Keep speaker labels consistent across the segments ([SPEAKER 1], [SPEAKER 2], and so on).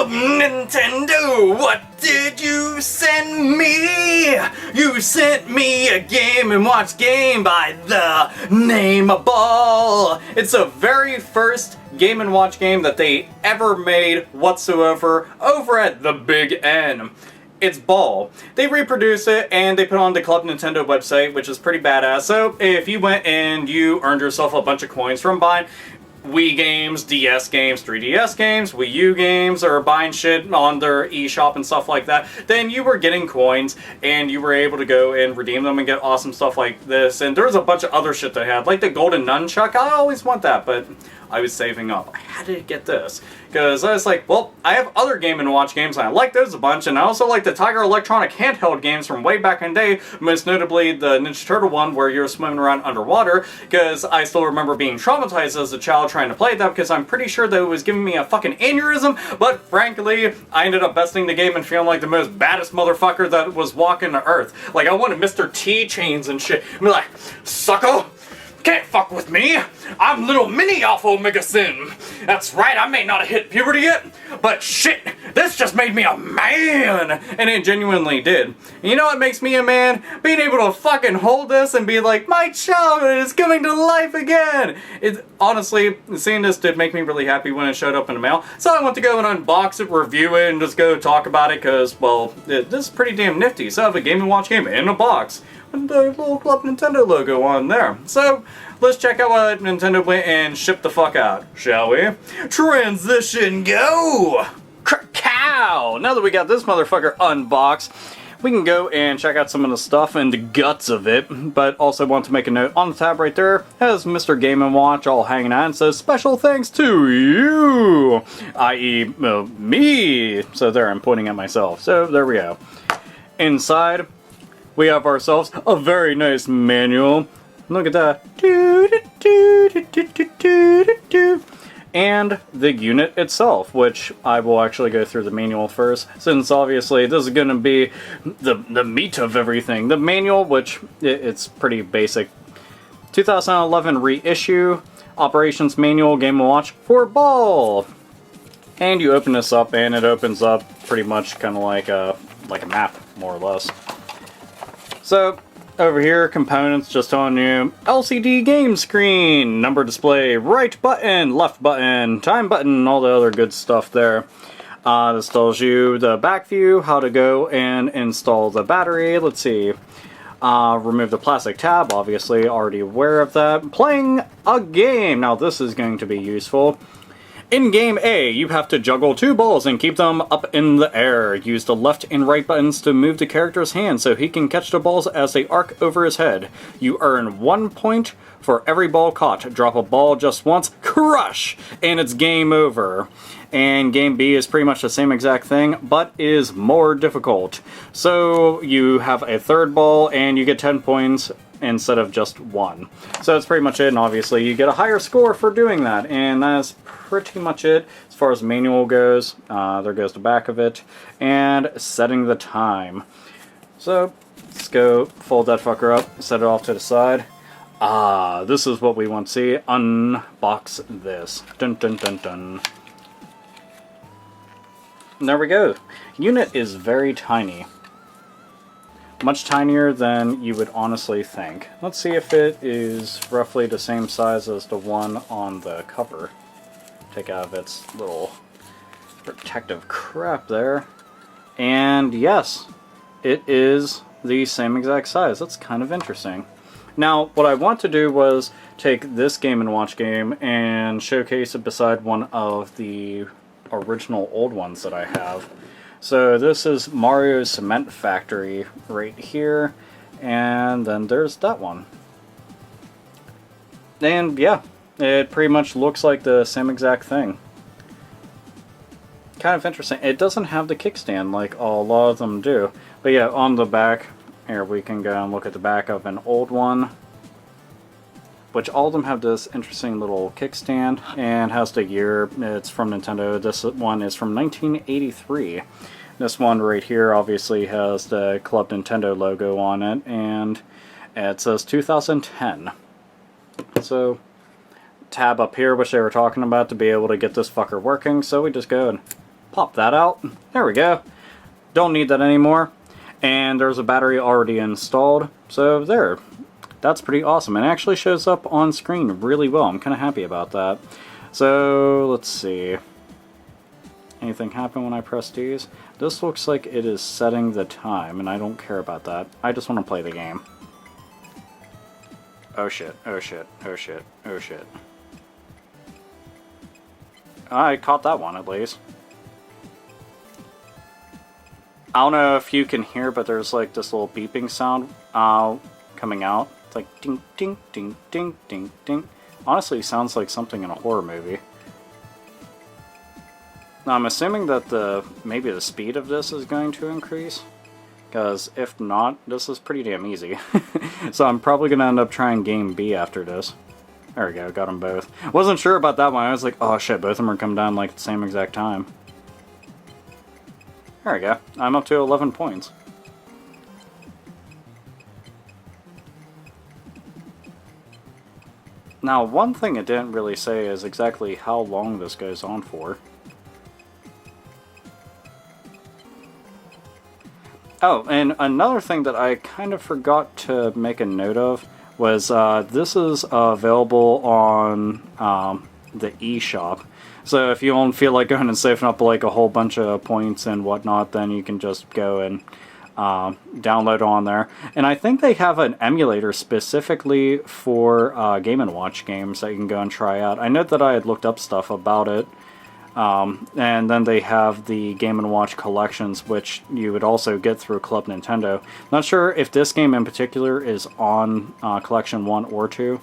[SPEAKER 1] up, Nintendo? What did you send me? You sent me a Game & Watch game by the name of Ball. It's the very first Game & Watch game that they ever made whatsoever over at the Big N. It's Ball. They reproduced it and they put it on the Club Nintendo website, which is pretty badass. So if you went and you earned yourself a bunch of coins from buying Wii games, DS games, 3DS games, Wii U games, or buying shit on their eShop and stuff like that, then you were getting coins and you were able to go and redeem them and get awesome stuff like this. And there was a bunch of other shit they had, like the Golden Nunchuck. I always want that, but I was saving up. I had to get this because I was like, well, I have other Game & Watch games and I like those a bunch, and I also like the Tiger Electronic handheld games from way back in the day, most notably the Ninja Turtle one where you're swimming around underwater, because I still remember being traumatized as a child trying to play that because I'm pretty sure that it was giving me a fucking aneurysm, but frankly, I ended up besting the game and feeling like the most baddest motherfucker that was walking the earth. Like, I wanted Mr. T chains and shit. I'd be like, sucker! Can't fuck with me! I'm little mini AlphaOmegaSin! That's right, I may not have hit puberty yet, but shit, this just made me a man! And it genuinely did. You know what makes me a man? Being able to fucking hold this and be like, my childhood is coming to life again! Honestly, seeing this did make me really happy when it showed up in the mail, so I went to go and unbox it, review it, and just go talk about it, because, well, this is pretty damn nifty. So I have a Game & Watch game in a box. And the little Club Nintendo logo on there. So, let's check out what Nintendo went and shipped the fuck out, shall we? Transition go! Cow! Now that we got this motherfucker unboxed, we can go and check out some of the stuff and the guts of it, but also want to make a note on the tab right there has Mr. Game & Watch all hanging out and says special thanks to you, i.e. me. So there, I'm pointing at myself. So there we go. Inside, we have ourselves a very nice manual. Look at that. And the unit itself, which I will actually go through the manual first, since obviously this is going to be the meat of everything. The manual, which it's pretty basic. 2011 reissue, operations manual, Game & Watch for Ball. And you open this up and it opens up pretty much kind of like a map, more or less. So, over here, components just on you. LCD game screen, number display, right button, left button, time button, all the other good stuff there. This tells you the back view, how to go and install the battery. Let's see. Remove the plastic tab, obviously, already aware of that. Playing a game. Now, this is going to be useful. In Game A, you have to juggle two balls and keep them up in the air. Use the left and right buttons to move the character's hand so he can catch the balls as they arc over his head. You earn 1 point for every ball caught. Drop a ball just once, crush, and it's game over. And Game B is pretty much the same exact thing, but is more difficult. So you have a third ball and you get 10 points instead of just 1. So that's pretty much it, and obviously you get a higher score for doing that, and that's pretty much it as far as the manual goes. There goes the back of it, and setting the time. So let's go fold that fucker up, set it off to the side. This is what we want to see. Unbox this. Dun dun dun dun. And there we go. Unit is very tiny. Much tinier than you would honestly think. Let's see if it is roughly the same size as the one on the cover. Take out of its little protective crap there. And yes, it is the same exact size. That's kind of interesting. Now, what I want to do was take this Game & Watch game and showcase it beside one of the original old ones that I have. So this is Mario's Cement Factory right here, and then there's that one. And yeah, it pretty much looks like the same exact thing. Kind of interesting. It doesn't have the kickstand like a lot of them do. But yeah, on the back, here we can go and look at the back of an old one, which all of them have this interesting little kickstand, and has the year. It's from Nintendo. This one is from 1983. This one right here obviously has the Club Nintendo logo on it, and it says 2010. So, tab up here, which they were talking about to be able to get this fucker working, so we just go and
[SPEAKER 2] pop that out. There we go. Don't need that anymore. And there's a battery already installed. So there. That's pretty awesome. It actually shows up on screen really well. I'm kind of happy about that. So let's see. Anything happen when I press these? This looks like it is setting the time, and I don't care about that. I just want to play the game. Oh shit, oh shit, oh shit, oh shit. I caught that one at least. I don't know if you can hear, but there's like this little beeping sound coming out. It's like ding, ding, ding, ding, ding, ding. Honestly, it sounds like something in a horror movie. Now, I'm assuming that maybe the speed of this is going to increase. Because if not, this is pretty damn easy. So I'm probably going to end up trying game B after this. There we go, got them both. Wasn't sure about that one. I was like, oh shit, both of them are coming down like at the same exact time. There we go. I'm up to 11 points. Now, one thing it didn't really say is exactly how long this goes on for. Oh, and another thing that I kind of forgot to make a note of was this is available on the eShop. So if you don't feel like going and saving up like a whole bunch of points and whatnot, then you can just go and download on there. And I think they have an emulator specifically for Game & Watch games that you can go and try out. I know that I had looked up stuff about it. And then they have the Game & Watch collections, which you would also get through Club Nintendo. Not sure if this game in particular is on Collection 1 or 2,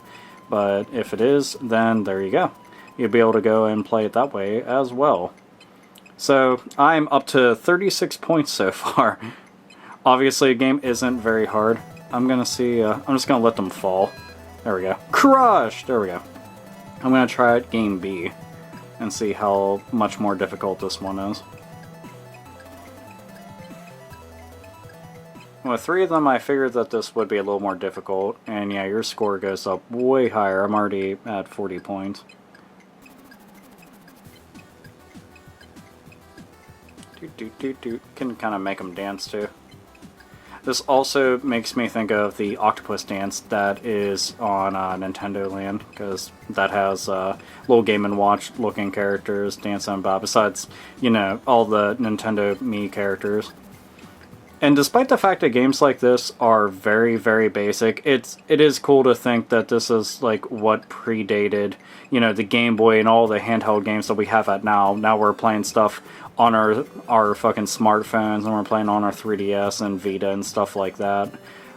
[SPEAKER 2] but if it is, then there you go. You'll be able to go and play it that way as well. So, I'm up to 36 points so far. Obviously, the game isn't very hard. I'm gonna see, I'm just gonna let them fall. There we go. Crush! There we go. I'm gonna try it game B and see how much more difficult this one is. With 3 of them, I figured that this would be a little more difficult, and yeah, your score goes up way higher. I'm already at 40 points. Can kind of make them dance too. This also makes me think of the octopus dance that is on Nintendo Land, because that has little Game & Watch looking characters dancing about, besides, you know, all the Nintendo Mii characters. And despite the fact that games like this are very, very basic, it is cool to think that this is like what predated, you know, the Game Boy and all the handheld games that we have at now. Now we're playing stuff on our fucking smartphones, and we're playing on our 3DS and Vita and stuff like that.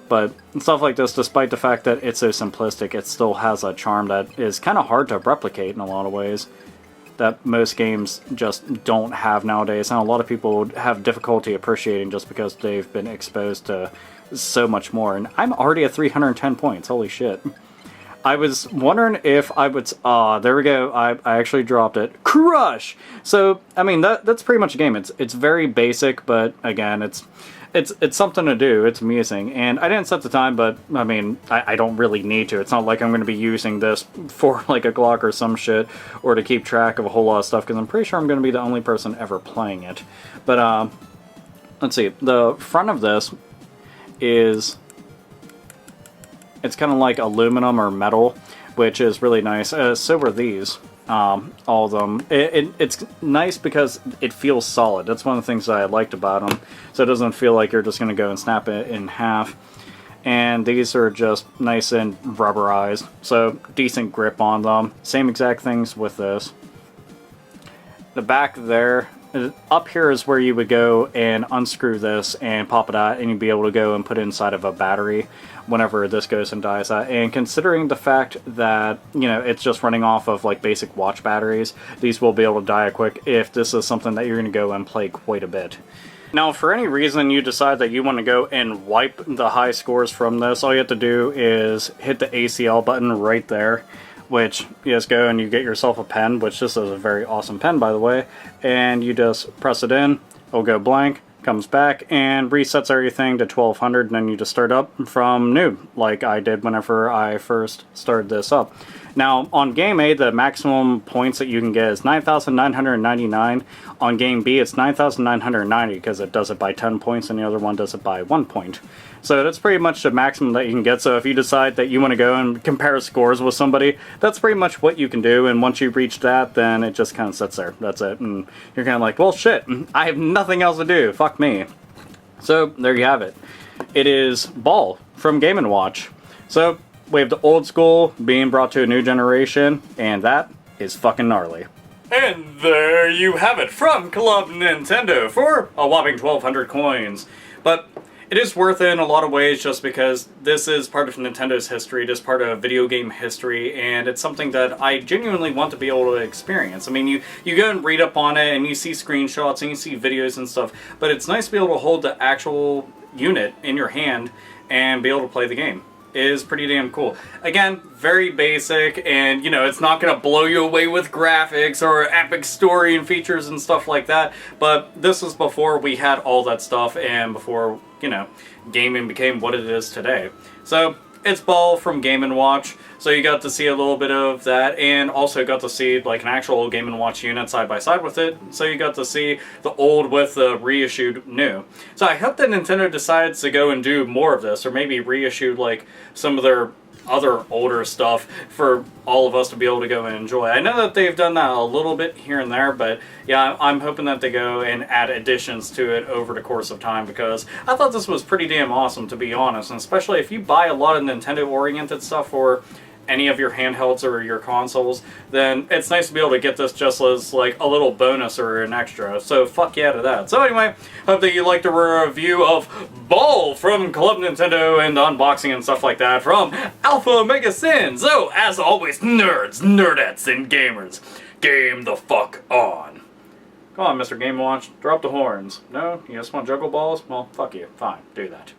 [SPEAKER 2] But stuff like this, despite the fact that it's so simplistic, it still has a charm that is kind of hard to replicate in a lot of ways, that most games just don't have nowadays, and a lot of people have difficulty appreciating just because they've been exposed to so much more. And I'm already at 310 points, holy shit. I was wondering if I would... there we go, I actually dropped it. Crush! So, I mean, that's pretty much a game. It's very basic, but again, it's something to do. It's amusing. And I didn't set the time, but, I mean, I don't really need to. It's not like I'm going to be using this for, like, a Glock or some shit, or to keep track of a whole lot of stuff, because I'm pretty sure I'm going to be the only person ever playing it. But, let's see. The front of this is... It's kind of like aluminum or metal, which is really nice. So are these. All of them. It's nice because it feels solid. That's one of the things that I liked about them. So it doesn't feel like you're just going to go and snap it in half. And these are just nice and rubberized. So decent grip on them. Same exact things with this. The back there, up here is where you would go and unscrew this and pop it out, and you'd be able to go and put it inside of a battery whenever this goes and dies out. And considering the fact that, you know, it's just running off of like basic watch batteries, these will be able to die quick if this is something that you're going to go and play quite a bit. Now, if for any reason you decide that you want to go and wipe the high scores from this, all you have to do is hit the ACL button right there, which you just go and you get yourself a pen, which this is a very awesome pen, by the way, and you just press it in, it'll go blank, comes back, and resets everything to 1200, and then you just start up from new, like I did whenever I first started this up. Now, on Game A, the maximum points that you can get is 9,999. On Game B, it's 9,990 because it does it by 10 points and the other one does it by 1 point. So that's pretty much the maximum that you can get. So if you decide that you want to go and compare scores with somebody, that's pretty much what you can do. And once you reach that, then it just kind of sits there. That's it. And you're kind of like, well, shit, I have nothing else to do. Fuck me. So there you have it. It is Ball from Game & Watch. So we have the old school being brought to a new generation, and that is fucking gnarly.
[SPEAKER 1] And there you have it from Club Nintendo for a whopping 1,200 coins. But it is worth it in a lot of ways just because this is part of Nintendo's history, it is part of video game history, and it's something that I genuinely want to be able to experience. I mean, you go and read up on it, and you see screenshots, and you see videos and stuff, but it's nice to be able to hold the actual unit in your hand and be able to play the game. It is pretty damn cool. Again, very basic, and, you know, it's not going to blow you away with graphics or epic story and features and stuff like that, but this was before we had all that stuff and before, you know, gaming became what it is today. So, it's Ball from Game & Watch, so you got to see a little bit of that, and also got to see like an actual Game & Watch unit side by side with it, so you got to see the old with the reissued new. So I hope that Nintendo decides to go and do more of this, or maybe reissued like some of their other older stuff for all of us to be able to go and enjoy. I know that they've done that a little bit here and there, but yeah, I'm hoping that they go and add additions to it over the course of time, because I thought this was pretty damn awesome, to be honest, and especially if you buy a lot of Nintendo-oriented stuff for any of your handhelds or your consoles, then it's nice to be able to get this just as like a little bonus or an extra. So fuck yeah to that. So anyway, hope that you liked the review of Ball from Club Nintendo and the unboxing and stuff like that from AlphaOmegaSin. So as always, nerds, nerdettes, and gamers, game the fuck on. Come on, Mr. Game & Watch, drop the horns. No? You just want to juggle balls? Well, fuck you. Fine, do that.